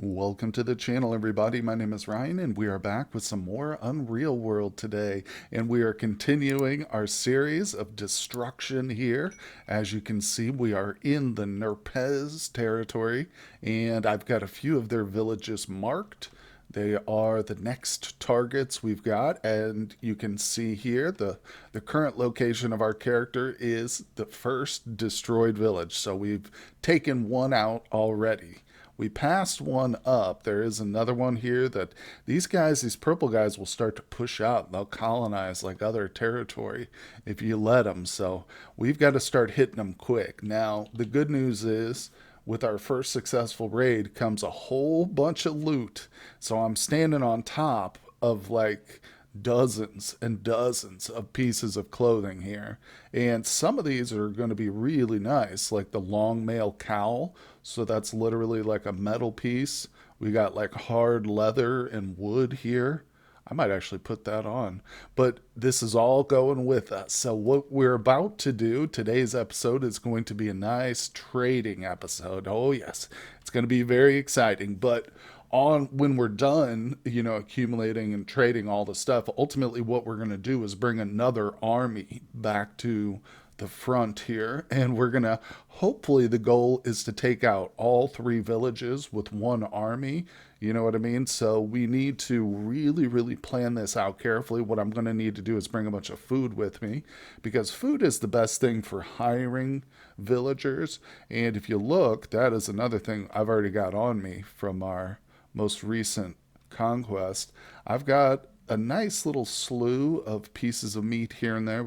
Welcome to the channel, everybody. My name is Ryan, and we are back with some more Unreal World today. And we are continuing our series of destruction here. As you can see, we are in the Njerpez territory, and I've got a few of their villages marked. They are the next targets we've got, and you can see here the current location of our character is the first destroyed village. So we've taken one out already. We passed one up. There is another one here that these purple guys will start to push out. They'll colonize like other territory if you let them. So we've got to start hitting them quick. Now, the good news is with our first successful raid comes a whole bunch of loot. So I'm standing on top of like dozens and dozens of pieces of clothing here. And some of these are going to be really nice, like the long mail cowl. So that's literally like a metal piece. We got like hard leather and wood here. I might actually put that on. But this is all going with us. So, what we're about to do, today's episode is going to be a nice trading episode. Oh, yes, it's going to be very exciting. But on when we're done, accumulating and trading all the stuff, ultimately what we're going to do is bring another army back to the front here, and we're gonna hopefully the goal is to take out all three villages with one army. You know what I mean? So we need to really plan this out carefully. What I'm going to need to do is bring a bunch of food with me, because food is the best thing for hiring villagers. And if you look, that is another thing I've already got on me from our most recent conquest. I've got a nice little slew of pieces of meat here and there.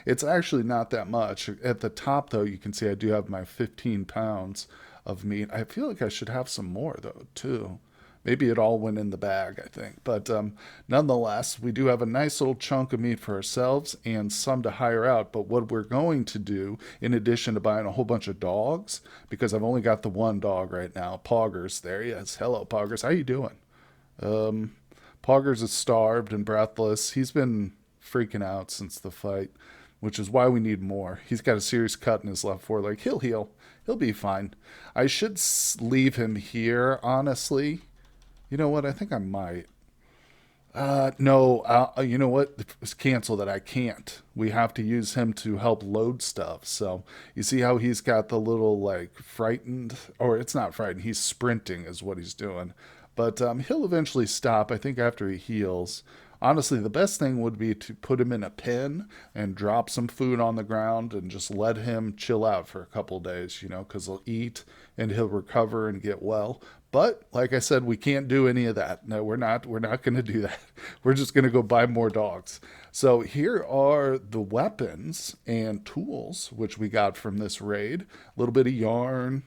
It's actually not that much. At the top, though, you can see I do have my 15 pounds of meat. I feel like I should have some more, though, too. Maybe it all went in the bag, I think. But nonetheless, we do have a nice little chunk of meat for ourselves and some to hire out. But what we're going to do, in addition to buying a whole bunch of dogs, because I've only got the one dog right now, Poggers. There he is. Hello, Poggers. How you doing? Um, Poggers is starved and breathless. He's been freaking out since the fight, which is why we need more. He's got a serious cut in his left foreleg. He'll heal. He'll be fine. I should leave him here, honestly. You know what? I think I might. No, you know what? It's canceled that I can't. We have to use him to help load stuff. So you see how he's got the little like frightened, or it's not frightened. He's sprinting is what he's doing. But he'll eventually stop. I think after he heals. Honestly, the best thing would be to put him in a pen and drop some food on the ground and just let him chill out for a couple days, because he'll eat and he'll recover and get well. But like I said, we can't do any of that. No, we're not. We're not going to do that. We're just going to go buy more dogs. So here are the weapons and tools which we got from this raid. A little bit of yarn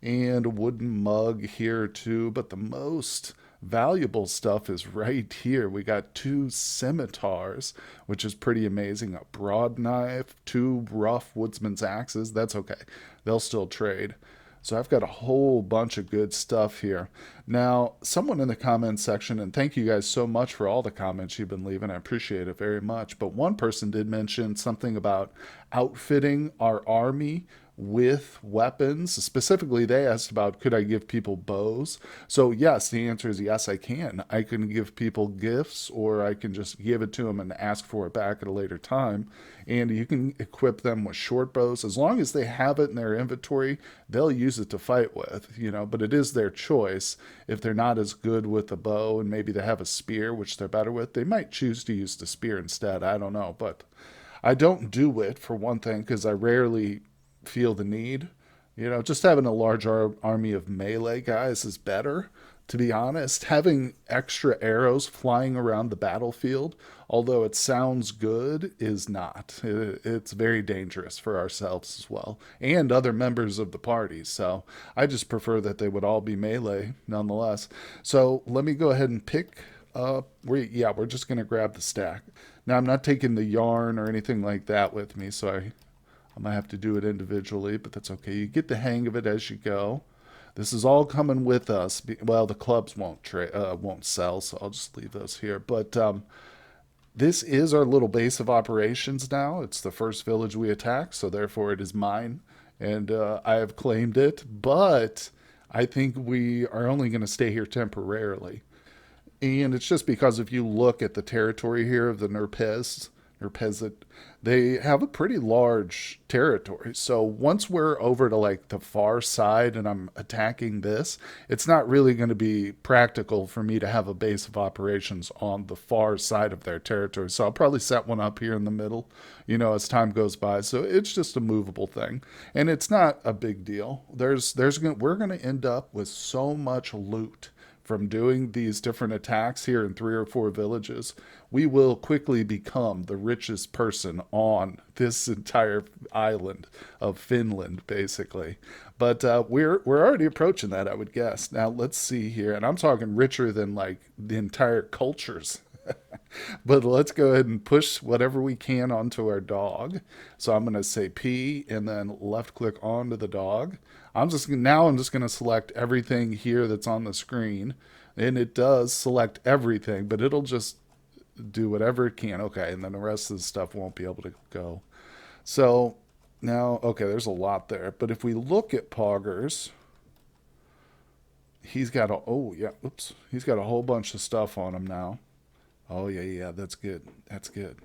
and a wooden mug here too. But the most valuable stuff is right here. We got two scimitars, which is pretty amazing. A broad knife, two rough woodsman's axes. That's okay. They'll still trade. So I've got a whole bunch of good stuff here. Now, someone in the comments section, and thank you guys so much for all the comments you've been leaving. I appreciate it very much. But one person did mention something about outfitting our army with weapons. Specifically, they asked about could I give people bows? So, yes, the answer is yes, I can. I can give people gifts, or I can just give it to them and ask for it back at a later time. And you can equip them with short bows. As long as they have it in their inventory, they'll use it to fight with, but it is their choice. If they're not as good with the bow and maybe they have a spear, which they're better with, they might choose to use the spear instead. I don't know. But I don't do it, for one thing, because I rarely feel the need. Just having a large army of melee guys is better, to be honest. Having extra arrows flying around the battlefield, although it sounds good, is not. It's very dangerous for ourselves as well and other members of the party. So I just prefer that they would all be melee nonetheless. So let me go ahead and pick up. We're just going to grab the stack. Now, I'm not taking the yarn or anything like that with me, so I might have to do it individually, but that's okay. You get the hang of it as you go. This is all coming with us. Well, the clubs won't sell, so I'll just leave those here. But this is our little base of operations now. It's the first village we attack, so therefore it is mine, and I have claimed it. But I think we are only going to stay here temporarily. And it's just because if you look at the territory here of the Njerpez, they have a pretty large territory. So once we're over to like the far side and I'm attacking this, it's not really going to be practical for me to have a base of operations on the far side of their territory. So I'll probably set one up here in the middle, as time goes by. So it's just a movable thing, and it's not a big deal. We're going to end up with so much loot from doing these different attacks here in 3 or 4 villages. We will quickly become the richest person on this entire island of Finland, basically. But we're already approaching that, I would guess. Now let's see here, and I'm talking richer than like the entire cultures. But let's go ahead and push whatever we can onto our dog. So I'm going to say P and then left click onto the dog. I'm just going to select everything here that's on the screen, and it does select everything, but it'll just do whatever it can. Okay, and then the rest of the stuff won't be able to go. So now, okay, there's a lot there. But if we look at Poggers, he's got a whole bunch of stuff on him now. Oh yeah, that's good. That's good.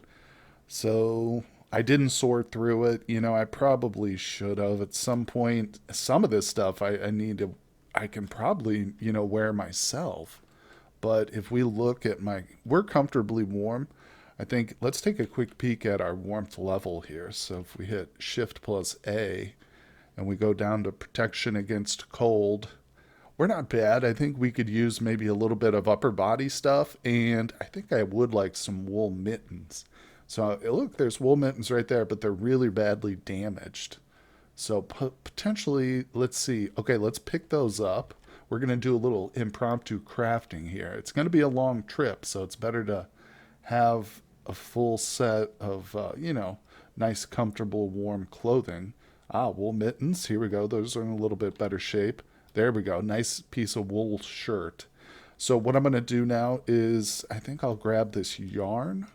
So I didn't sort through it. I probably should have at some point. Some of this stuff I need to, I can probably, wear myself. But if we look at we're comfortably warm. I think let's take a quick peek at our warmth level here. So if we hit Shift plus A and we go down to protection against cold, we're not bad. I think we could use maybe a little bit of upper body stuff, and I think I would like some wool mittens. So look, there's wool mittens right there, but they're really badly damaged. So potentially, let's see. Okay, let's pick those up. We're going to do a little impromptu crafting here. It's going to be a long trip, so it's better to have a full set of, nice, comfortable, warm clothing. Wool mittens. Here we go. Those are in a little bit better shape. There we go. Nice piece of wool shirt. So what I'm going to do now is I think I'll grab this yarn.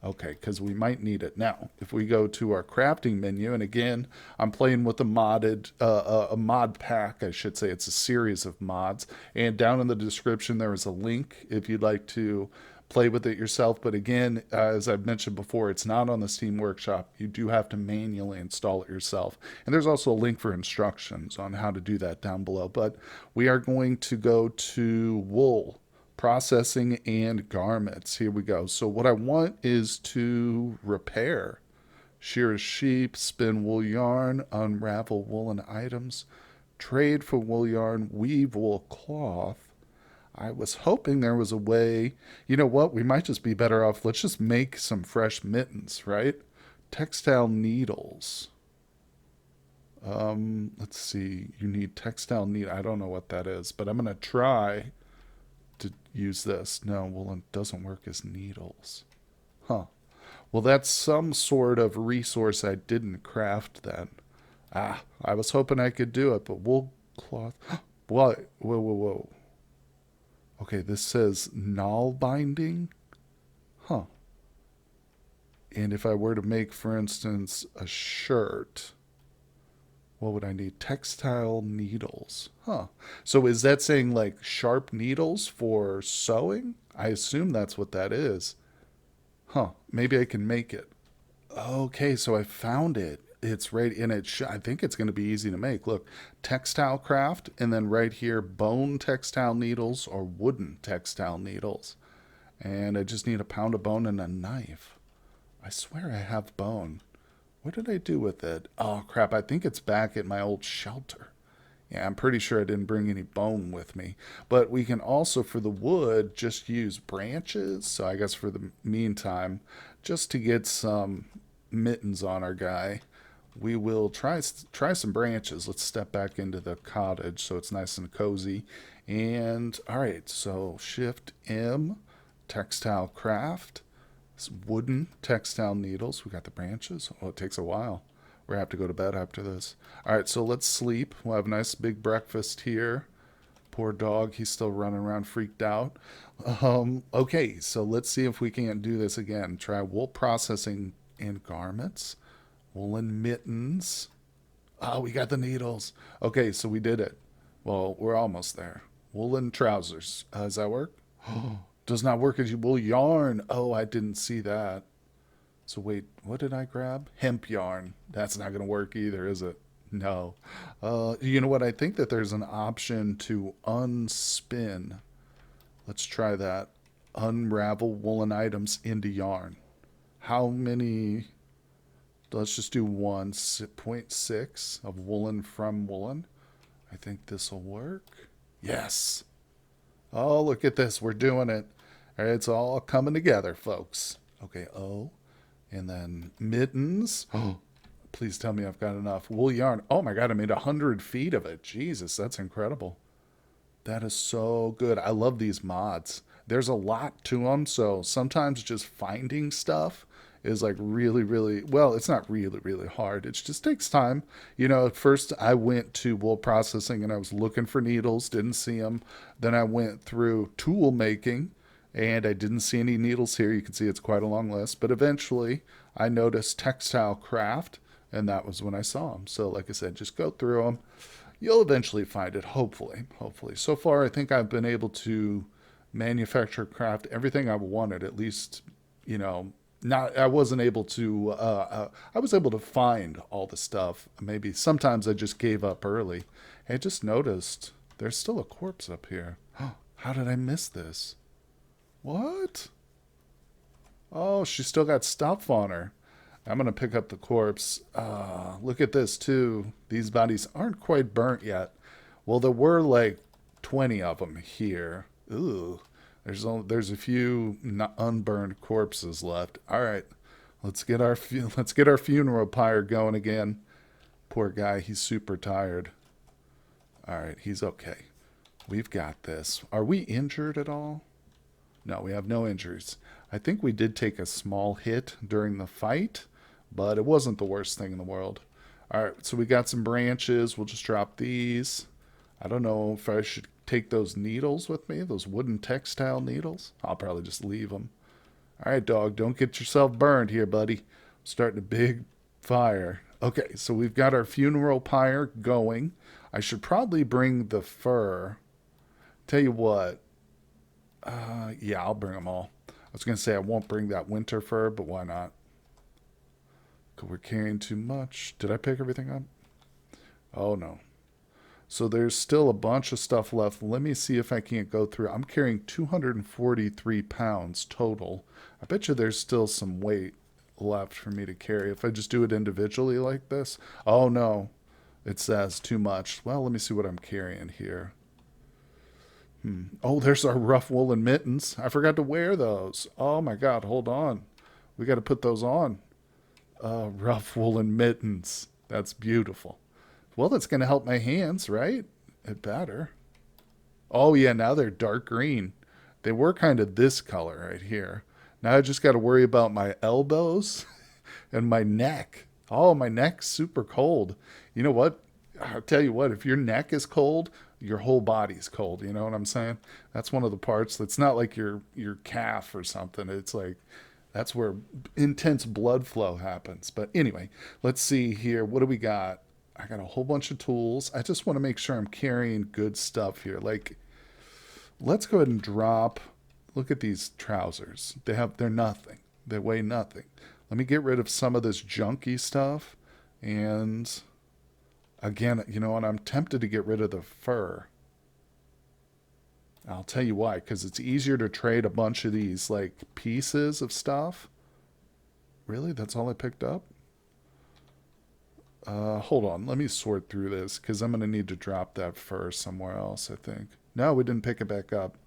Okay, because we might need it. Now, if we go to our crafting menu, and again, I'm playing with a mod pack, I should say. It's a series of mods. And down in the description, there is a link if you'd like to play with it yourself. But again, as I've mentioned before, it's not on the Steam Workshop. You do have to manually install it yourself. And there's also a link for instructions on how to do that down below. But we are going to go to wool processing and garments. Here we go. So what I want is to repair. Shear a sheep, spin wool yarn, unravel woolen items, trade for wool yarn, weave wool cloth. I was hoping there was a way. You know what? We might just be better off. Let's just make some fresh mittens, right? Textile needles. Let's see. You need textile needle. I don't know what that is, but I'm going to try to use this. No, well, it doesn't work as needles. Huh. Well, that's some sort of resource I didn't craft then. I was hoping I could do it, but wool cloth. What? Whoa. Okay, this says null binding. Huh. And if I were to make, for instance, a shirt, what would I need? Textile needles. Huh. So is that saying like sharp needles for sewing? I assume that's what that is. Huh. Maybe I can make it. Okay, so I found it. It's right in it. I think it's going to be easy to make. Look, textile craft, and then right here, bone textile needles or wooden textile needles. And I just need a pound of bone and a knife. I swear I have bone. What did I do with it? Oh, crap. I think it's back at my old shelter. Yeah, I'm pretty sure I didn't bring any bone with me. But we can also, for the wood, just use branches. So I guess for the meantime, just to get some mittens on our guy, we will try some branches. Let's step back into the cottage so it's nice and cozy. And, all right, so Shift M, textile craft. Wooden textile needles. We got the branches. Oh, it takes a while. We're going to have to go to bed after this. All right, so let's sleep. We'll have a nice big breakfast here. Poor dog, he's still running around freaked out. Okay, so let's see if we can't do this again. Try wool processing and garments. Woolen mittens. Oh, we got the needles. Okay, so we did it. Well, we're almost there. Woolen trousers. Does that work? Does not work as you wool yarn. Oh, I didn't see that. So wait, what did I grab? Hemp yarn. That's not going to work either, is it? No. You know what? I think that there's an option to unspin. Let's try that. Unravel woolen items into yarn. How many? Let's just do one. 0.6 of woolen from woolen. I think this will work. Yes. Oh, look at this. We're doing it. It's all coming together, folks. Okay, oh. And then mittens. Oh, please tell me I've got enough. Wool yarn. Oh my God, I made 100 feet of it. Jesus, that's incredible. That is so good. I love these mods. There's a lot to them, so sometimes just finding stuff is like really, really, well, it's not really, really hard. It just takes time. You know, at first I went to wool processing and I was looking for needles, didn't see them. Then I went through tool making and I didn't see any needles here. You can see it's quite a long list. But eventually I noticed textile craft and that was when I saw them. So, like I said, just go through them. You'll eventually find it, hopefully. Hopefully. So far, I think I've been able to manufacture, craft everything I've wanted, at least, you know, not, I wasn't able to, I was able to find all the stuff. Maybe sometimes I just gave up early. I just noticed there's still a corpse up here. How did I miss this? What? Oh, she still got stuff on her. I'm gonna pick up the corpse. Look at this too. These bodies aren't quite burnt yet. Well, there were like 20 of them here. Ooh, there's a few unburned corpses left. All right, let's get our funeral pyre going again. Poor guy, he's super tired. All right, he's okay. We've got this. Are we injured at all? No, we have no injuries. I think we did take a small hit during the fight, but it wasn't the worst thing in the world. All right, so we got some branches. We'll just drop these. I don't know if I should take those needles with me, those wooden textile needles. I'll probably just leave them. All right, dog, don't get yourself burned here, buddy. Starting a big fire. Okay, so we've got our funeral pyre going. I should probably bring the fur. Tell you what. Yeah, I'll bring them all. I was going to say I won't bring that winter fur, but why not? Because we're carrying too much. Did I pick everything up? Oh, no. So there's still a bunch of stuff left. Let me see if I can't go through. I'm carrying 243 pounds total. I bet you there's still some weight left for me to carry. If I just do it individually like this. Oh, no. It says too much. Well, let me see what I'm carrying here. Oh, there's our rough woolen mittens. I forgot to wear those. Oh, my God. Hold on. We got to put those on. Rough woolen mittens. That's beautiful. Well, that's going to help my hands, right? It better. Oh, yeah, now they're dark green. They were kind of this color right here. Now I just got to worry about my elbows and my neck. Oh, my neck's super cold. You know what? I'll tell you what, if your neck is cold, your whole body's cold. You know what I'm saying? That's one of the parts that's not like your calf or something. It's like that's where intense blood flow happens. But anyway, let's see here. What do we got? I got a whole bunch of tools. I just want to make sure I'm carrying good stuff here. Like, let's go ahead and drop. Look at these trousers. They're nothing. They weigh nothing. Let me get rid of some of this junky stuff. And again, you know what? I'm tempted to get rid of the fur. I'll tell you why. Because it's easier to trade a bunch of these like pieces of stuff. Really? That's all I picked up? Hold on. Let me sort through this because I'm going to need to drop that fur somewhere else, I think. No, we didn't pick it back up.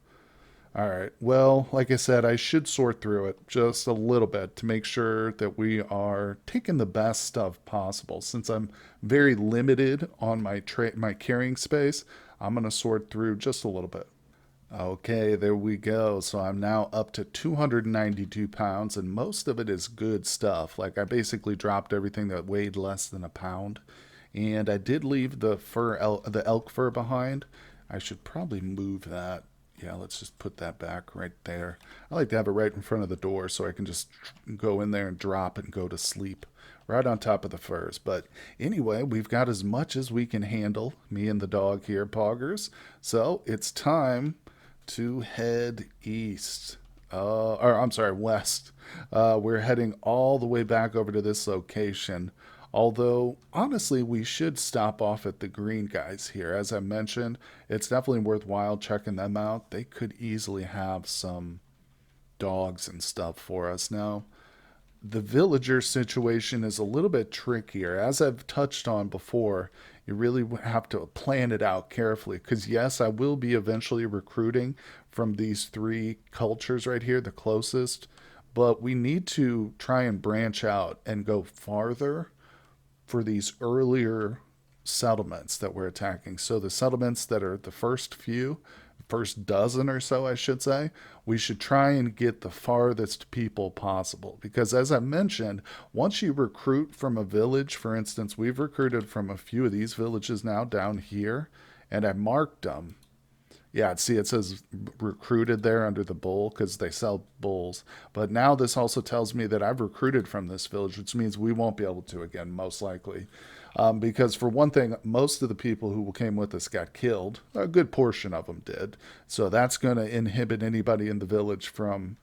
All right. Well, like I said, I should sort through it just a little bit to make sure that we are taking the best stuff possible. Since I'm very limited on my carrying space, I'm going to sort through just a little bit. Okay, there we go. So I'm now up to 292 pounds, and most of it is good stuff. Like I basically dropped everything that weighed less than a pound, and I did leave the elk fur behind. I should probably move that. Yeah, let's just put that back right there. I like to have it right in front of the door so I can just go in there and drop and go to sleep right on top of the furs. But anyway, we've got as much as we can handle, me and the dog here, Poggers. So it's time to head east. Or I'm sorry, west. We're heading all the way back over to this location. Although, honestly, we should stop off at the green guys here. As I mentioned, it's definitely worthwhile checking them out. They could easily have some dogs and stuff for us. Now, the villager situation is a little bit trickier. As I've touched on before, you really have to plan it out carefully. Because, yes, I will be eventually recruiting from these three cultures right here, the closest. But we need to try and branch out and go farther for these earlier settlements that we're attacking. So the settlements that are the first few, first dozen or so, I should say, we should try and get the farthest people possible. Because as I mentioned, once you recruit from a village, for instance, we've recruited from a few of these villages now down here, and I marked them. Yeah, see, it says recruited there under the bull because they sell bulls. But now this also tells me that I've recruited from this village, which means we won't be able to again, most likely. Because, for one thing, most of the people who came with us got killed. A good portion of them did. So that's going to inhibit anybody in the village from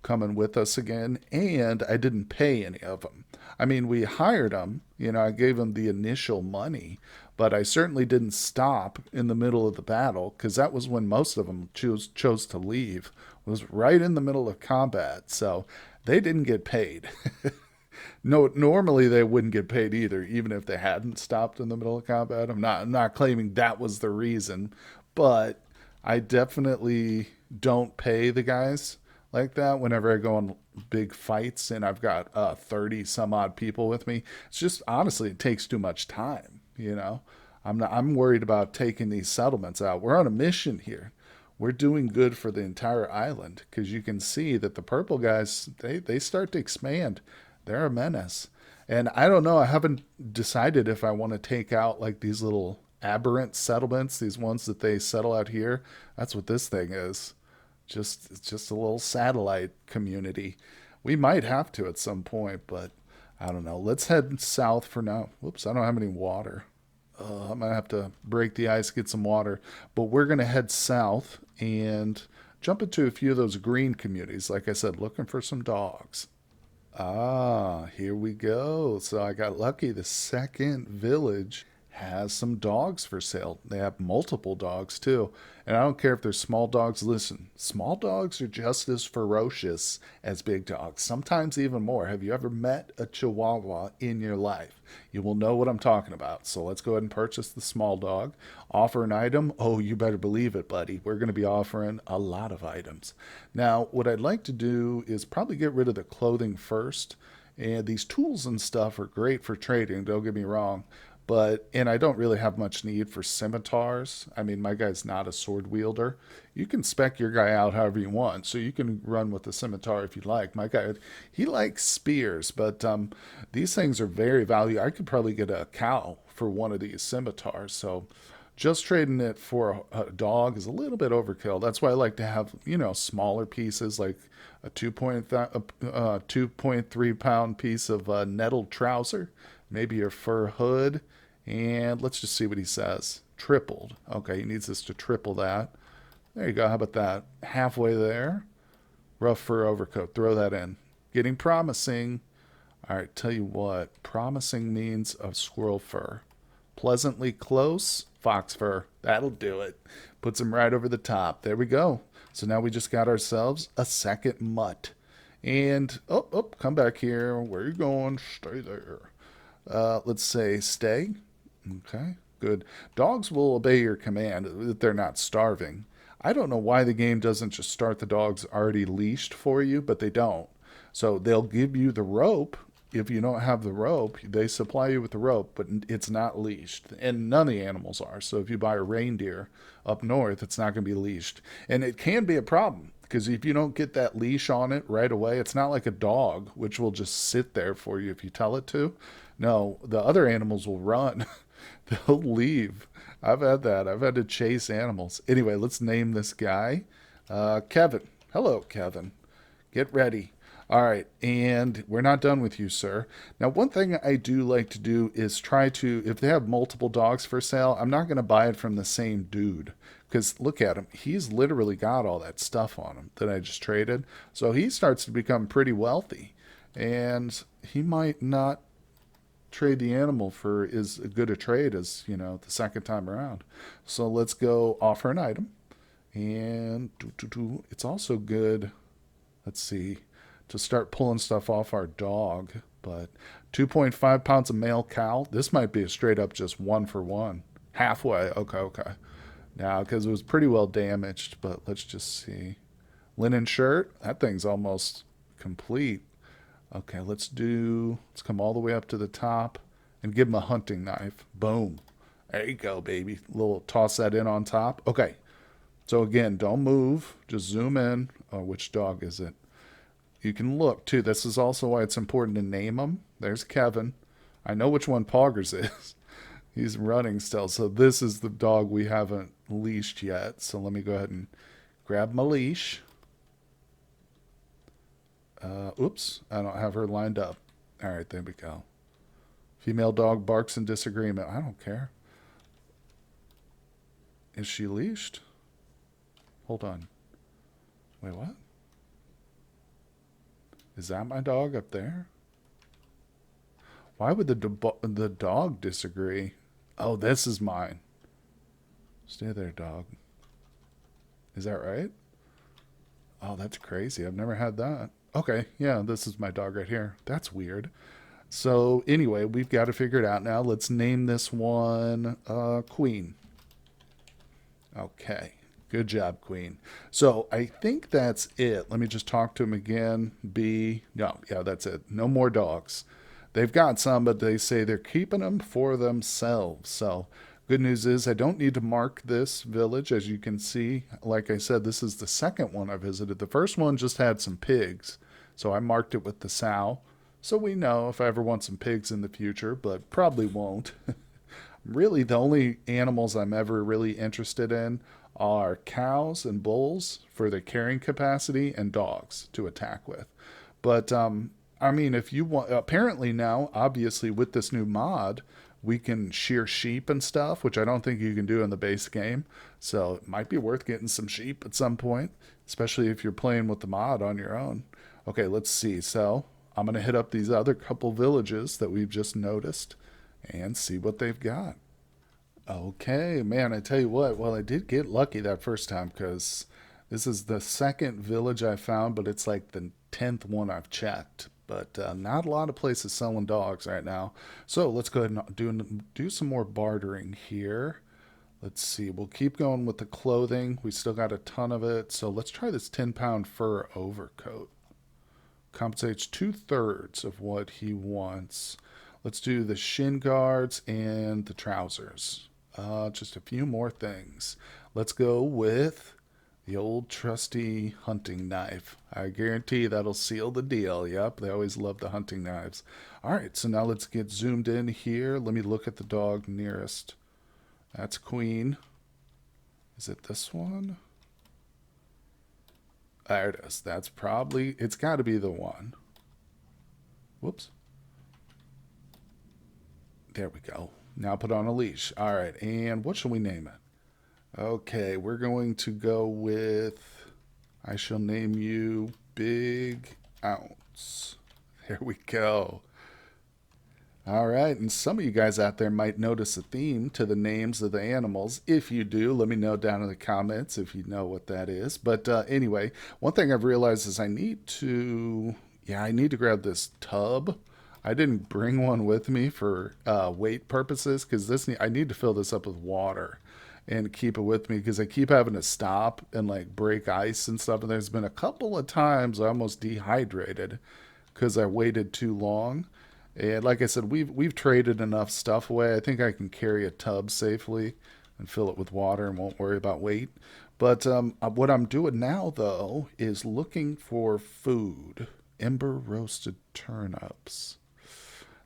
coming with us again, and I didn't pay any of them. I mean, we hired them, I gave them the initial money, but I certainly didn't stop in the middle of the battle because that was when most of them chose to leave. It was right in the middle of combat, so they didn't get paid. No, normally they wouldn't get paid either, even if they hadn't stopped in the middle of combat. I'm not claiming that was the reason, but I definitely don't pay the guys like that whenever I go on big fights and I've got 30 some odd people with me. It's just honestly it takes too much time. I'm worried about taking these settlements out. We're on a mission here. We're doing good for the entire island because you can see that the purple guys they start to expand. They're a menace. And I don't know, I haven't decided if I want to take out like these little aberrant settlements, these ones that they settle out here. That's what this thing is. It's just a little satellite community. We might have to at some point, but I don't know. Let's head south for now. Whoops, I don't have any water. I'm gonna have to break the ice, get some water. But we're gonna head south and jump into a few of those green communities. Like I said, looking for some dogs. Ah, here we go. So I got lucky. The second village has some dogs for sale. They have multiple dogs too. And I don't care if they're small dogs. Listen, small dogs are just as ferocious as big dogs, sometimes even more. Have you ever met a Chihuahua in your life? You will know what I'm talking about. So let's go ahead and purchase the small dog. Offer an item. Oh, you better believe it, buddy. We're going to be offering a lot of items. Now, what I'd like to do is probably get rid of the clothing first. And these tools and stuff are great for trading, don't get me wrong. And I don't really have much need for scimitars. I mean, my guy's not a sword wielder. You can spec your guy out however you want, so you can run with the scimitar if you like. My guy, he likes spears, but these things are very valuable. I could probably get a cow for one of these scimitars, so just trading it for a dog is a little bit overkill. That's why I like to have, smaller pieces like a 2.3 pound piece of nettled trouser, maybe your fur hood, and let's just see what he says. Tripled. Okay, he needs us to triple that. There you go. How about that? Halfway there. Rough fur overcoat. Throw that in. Getting promising. All right, tell you what. Promising means of squirrel fur. Pleasantly close. Fox fur. That'll do it. Puts him right over the top. There we go. So now we just got ourselves a second mutt. And, come back here. Where are you going? Stay there. Let's say stay. Okay, good. Dogs will obey your command if they're not starving. I don't know why the game doesn't just start the dogs already leashed for you, but they don't. So they'll give you the rope. If you don't have the rope, they supply you with the rope, but it's not leashed. And none of the animals are. So if you buy a reindeer up north, it's not going to be leashed. And it can be a problem because if you don't get that leash on it right away, it's not like a dog, which will just sit there for you if you tell it to. No, the other animals will run. They'll leave. I've had that. I've had to chase animals. Anyway, let's name this guy Kevin. Hello, Kevin. Get ready. All right, and we're not done with you, sir. Now, one thing I do like to do is try to, if they have multiple dogs for sale, I'm not going to buy it from the same dude. Because look at him. He's literally got all that stuff on him that I just traded. So he starts to become pretty wealthy. And he might not trade the animal for as good a trade as, the second time around. So let's go offer an item. And it's also good, let's see, to start pulling stuff off our dog. But 2.5 pounds of male cow. This might be a straight up just 1 for 1. Halfway. Okay, okay. Now, because it was pretty well damaged, but let's just see. Linen shirt. That thing's almost complete. Okay, let's come all the way up to the top and give him a hunting knife. Boom. There you go, baby. Little toss that in on top. Okay. So again, don't move. Just zoom in. Oh, which dog is it? You can look too. This is also why it's important to name them. There's Kevin. I know which one Poggers is. He's running still. So this is the dog we haven't leashed yet. So let me go ahead and grab my leash. Oops, I don't have her lined up. All right, there we go. Female dog barks in disagreement. I don't care. Is she leashed? Hold on. Wait, what? Is that my dog up there? Why would the dog disagree? Oh, this is mine. Stay there, dog. Is that right? Oh, that's crazy. I've never had that. Okay, yeah, this is my dog right here. That's weird. So anyway, we've got to figure it out now. Let's name this one Queen. Okay, good job, Queen. So I think that's it. Let me just talk to him again. No, yeah, that's it. No more dogs. They've got some, but they say they're keeping them for themselves. So good news is I don't need to mark this village. As you can see, like I said, this is the second one I visited. The first one just had some pigs, so I marked it with the sow. So we know if I ever want some pigs in the future, but probably won't. Really, the only animals I'm ever really interested in are cows and bulls for their carrying capacity and dogs to attack with. But I mean, if you want, apparently now, obviously with this new mod, we can shear sheep and stuff, which I don't think you can do in the base game. So it might be worth getting some sheep at some point, especially if you're playing with the mod on your own. Okay, let's see. So I'm going to hit up these other couple villages that we've just noticed and see what they've got. Okay, man, I tell you what, well, I did get lucky that first time because this is the second village I found, but it's like the 10th one I've checked. But not a lot of places selling dogs right now. So let's go ahead and do some more bartering here. Let's see, we'll keep going with the clothing. We still got a ton of it. So let's try this 10-pound fur overcoat. Compensates 2/3 of what he wants. Let's do the shin guards and the trousers. Just a few more things. Let's go with the old trusty hunting knife. I guarantee that'll seal the deal. Yep, they always love the hunting knives. All right, so now let's get zoomed in here. Let me look at the dog nearest. That's Queen. Is it this one? There it is. That's probably, it's got to be the one. Whoops. There we go. Now put on a leash. All right, and what shall we name it? Okay, we're going to go with, I shall name you Big Ounce. There we go. All right, and some of you guys out there might notice a theme to the names of the animals. If you do, let me know down in the comments if you know what that is. But anyway, one thing I've realized is I need to grab this tub. I didn't bring one with me for weight purposes because I need to fill this up with water and keep it with me because I keep having to stop and like break ice and stuff. And there's been a couple of times I almost dehydrated because I waited too long. And like I said, we've traded enough stuff away. I think I can carry a tub safely and fill it with water and won't worry about weight. But what I'm doing now, though, is looking for food. Ember roasted turnips.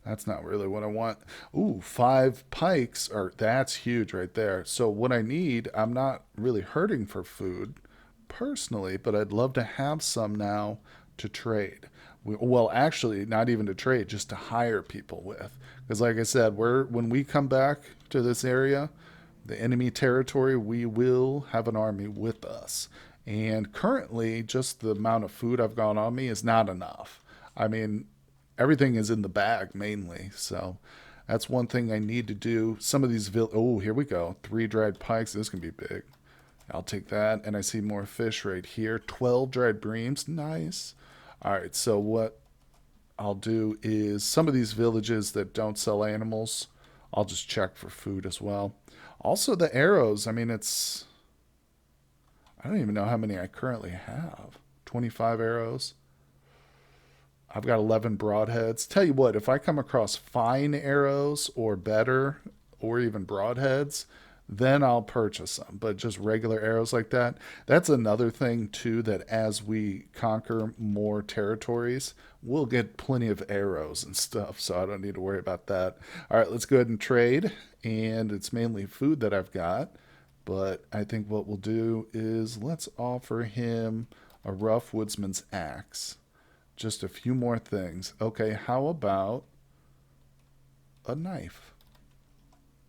That's not really what I want. Ooh, 5 pikes are that's huge right there. So what I need, I'm not really hurting for food personally, but I'd love to have some now to trade. Well, actually, not even to trade, just to hire people with. Because like I said, when we come back to this area, the enemy territory, we will have an army with us. And currently, just the amount of food I've got on me is not enough. I mean, everything is in the bag mainly. So that's one thing I need to do. Some of these, oh, here we go. 3 dried pikes. This can be big. I'll take that. And I see more fish right here. 12 dried breams. Nice. All right. So what I'll do is some of these villages that don't sell animals, I'll just check for food as well. Also, the arrows. I mean, I don't even know how many I currently have. 25 arrows. I've got 11 broadheads. Tell you what, if I come across fine arrows or better, or even broadheads, then I'll purchase them. But just regular arrows like that, that's another thing too, that as we conquer more territories, we'll get plenty of arrows and stuff. So I don't need to worry about that. All right, let's go ahead and trade. And it's mainly food that I've got. But I think what we'll do is let's offer him a rough woodsman's axe. Just a few more things. Okay, how about a knife?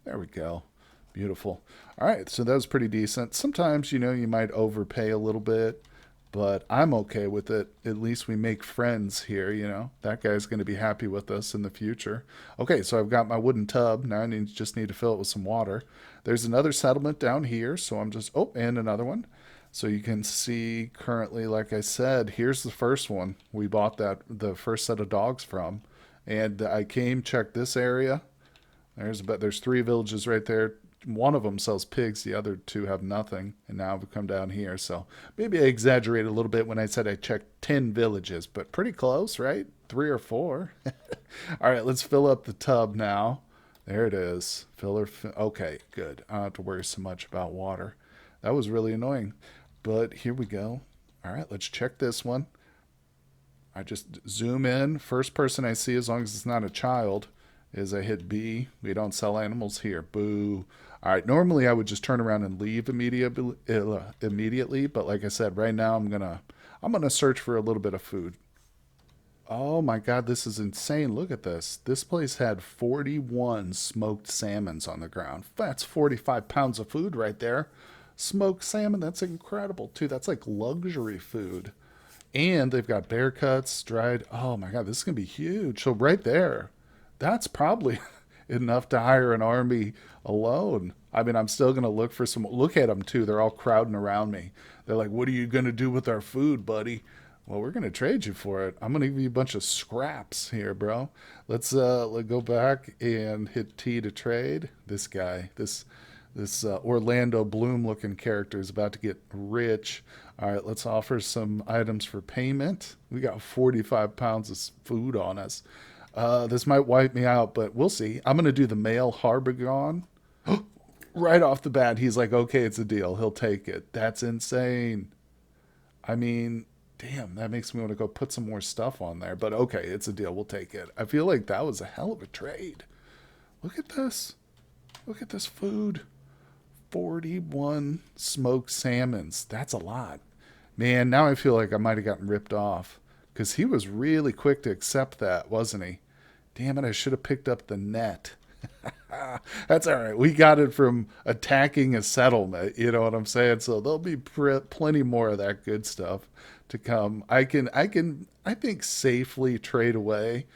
There we go. Beautiful. All right, so that was pretty decent. Sometimes, you might overpay a little bit, but I'm okay with it. At least we make friends here. That guy's going to be happy with us in the future. Okay, so I've got my wooden tub. Now just need to fill it with some water. There's another settlement down here, so I'm just, oh, and another one. So you can see currently, like I said, here's the first one. We bought the first set of dogs from. And I came, checked this area. There's 3 villages right there. One of them sells pigs, the other 2 have nothing. And now we've come down here. So maybe I exaggerated a little bit when I said I checked 10 villages, but pretty close, right? 3 or 4. All right, let's fill up the tub now. There it is. Okay, good. I don't have to worry so much about water. That was really annoying. But here we go. All right, let's check this one. I just zoom in. First person I see, as long as it's not a child, is I hit B. We don't sell animals here. Boo. All right, normally I would just turn around and leave immediately, but like I said, right now I'm gonna search for a little bit of food. Oh my God, this is insane. Look at this. This place had 41 smoked salmons on the ground. That's 45 pounds of food right there. Smoked salmon, that's incredible too. That's like luxury food. And they've got bear cuts, dried. Oh my God, this is going to be huge. So right there, that's probably enough to hire an army alone. I mean, I'm still going to look for some. Look at them too. They're all crowding around me. They're like, what are you going to do with our food, buddy? Well, we're going to trade you for it. I'm going to give you a bunch of scraps here, bro. Let's go back and hit T to trade. This guy, this Orlando Bloom looking character is about to get rich. All right, let's offer some items for payment. We got 45 pounds of food on us. This might wipe me out, but we'll see. I'm going to do the male Harbigon. Right off the bat, he's like, okay, it's a deal. He'll take it. That's insane. I mean, damn, that makes me want to go put some more stuff on there. But okay, it's a deal. We'll take it. I feel like that was a hell of a trade. Look at this. Look at this food. 41 smoked salmons. That's a lot. Man, now I feel like I might have gotten ripped off because he was really quick to accept that, wasn't he? Damn it, I should have picked up the net. That's all right. We got it from attacking a settlement. You know what I'm saying? So there'll be plenty more of that good stuff to come. I think safely trade away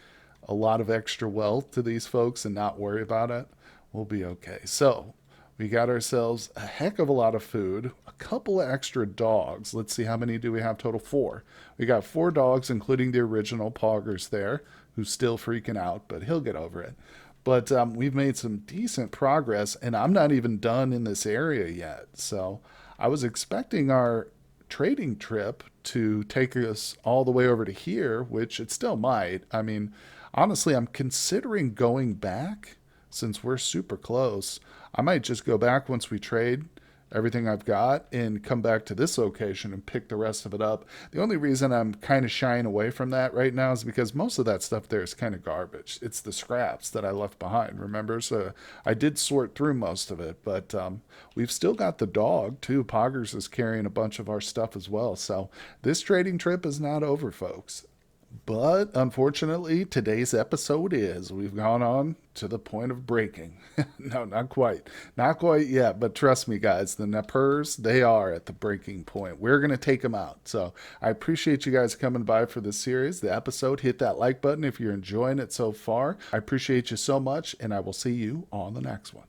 a lot of extra wealth to these folks and not worry about it. We'll be okay. So we got ourselves a heck of a lot of food, a couple of extra dogs. Let's see, how many do we have total? 4. We got 4 dogs, including the original Poggers there, who's still freaking out, but he'll get over it. But we've made some decent progress, and I'm not even done in this area yet. So I was expecting our trading trip to take us all the way over to here, which it still might. I mean, honestly, I'm considering going back since we're super close. I might just go back once we trade everything I've got and come back to this location and pick the rest of it up. The only reason I'm kind of shying away from that right now is because most of that stuff there is kind of garbage. It's the scraps that I left behind, remember? So I did sort through most of it, but we've still got the dog too. Poggers is carrying a bunch of our stuff as well. So this trading trip is not over, folks. But unfortunately, today's episode is. We've gone on to the point of breaking. No, not quite. Not quite yet. But trust me, guys, the Njerpez, they are at the breaking point. We're going to take them out. So I appreciate you guys coming by for this series, the episode. Hit that like button if you're enjoying it so far. I appreciate you so much, and I will see you on the next one.